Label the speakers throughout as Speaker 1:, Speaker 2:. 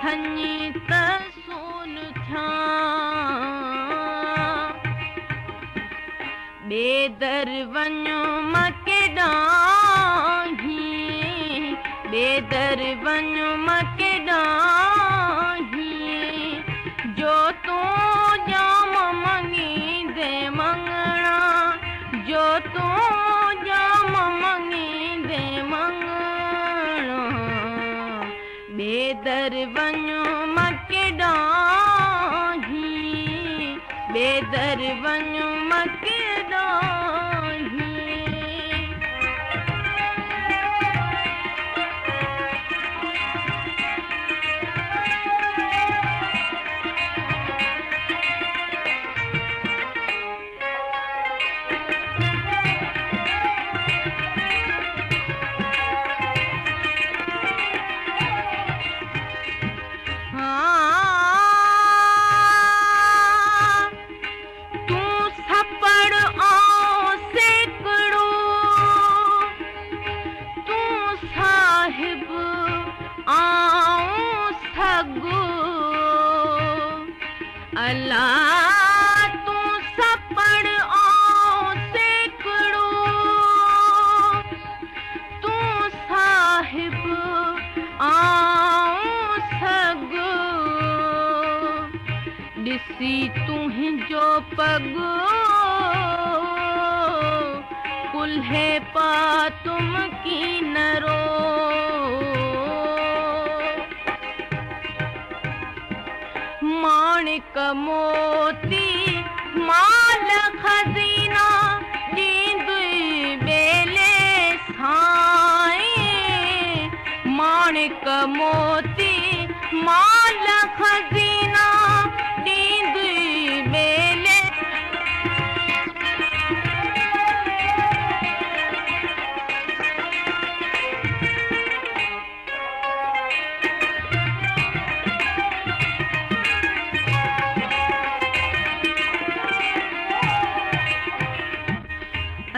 Speaker 1: खञी त सोन थिया बेदर वञो मां केॾांहीं बेदर वञो मां केॾांहीं जो तूं जाम मंगींदे मंगणा जो तूं जाम मंगींदे मंगणा बेदर वञो मां केॾांहीं बेदर वञो मां अल्लाह तू सपड़ ओ सेकड़ो तू साहिब आऊं सगो ॾिसी तुंहिंजो पगो कुल्हे पा तुम की नरो माणिक मोती माल खज़ीना ॾींदुई बेले साईं माणिक मोती माल खज़ीना ॾींदुई बेले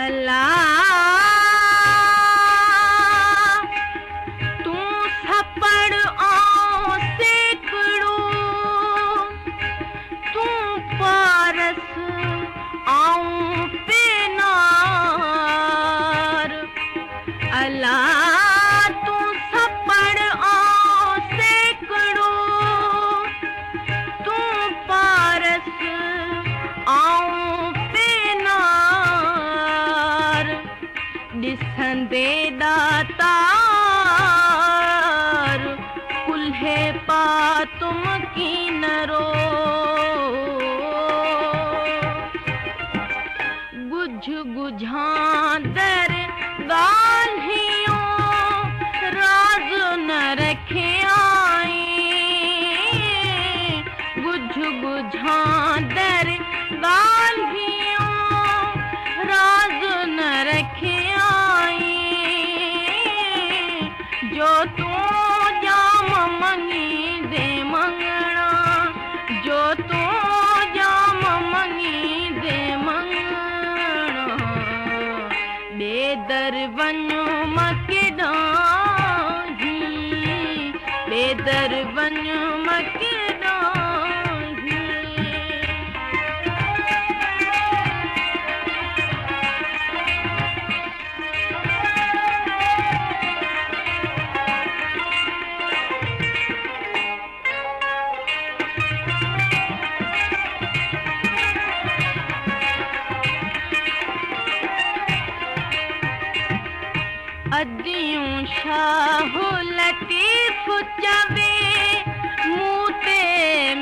Speaker 1: अल्लाह तू सपड़ ओ सेकड़ो तू पारस आऊं पेनार अल्लाह तू सपड़ ओ सेकड़ो तू पारस आऊं ॾिसंदे दातार कुल्हे पा तुम की नरो गुझ गुझांदर ॻाल्हियूं राज़ न रखे आई गुझ गुझांदर ॻाल्हियूं राज़ न रखे जो तूं जाम मंगींदे मंगणा जो तूं जाम मंगींदे मंगणा बेदर वञो मां केॾांहीं बेदर वञो मां अदियूं शाह लतीफ़ चवे मूं ते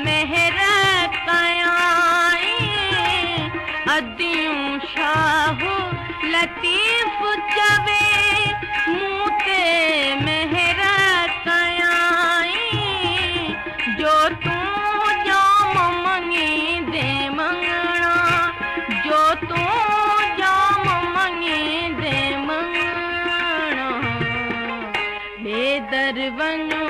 Speaker 1: महर कयाईं अदियूं शाह लतीफ़ चवे मूं ते महर कयाईं जो तूं जाम मंगींदे मंगणा जो तूं जाम मंगींदे मंगणा बेदर वञो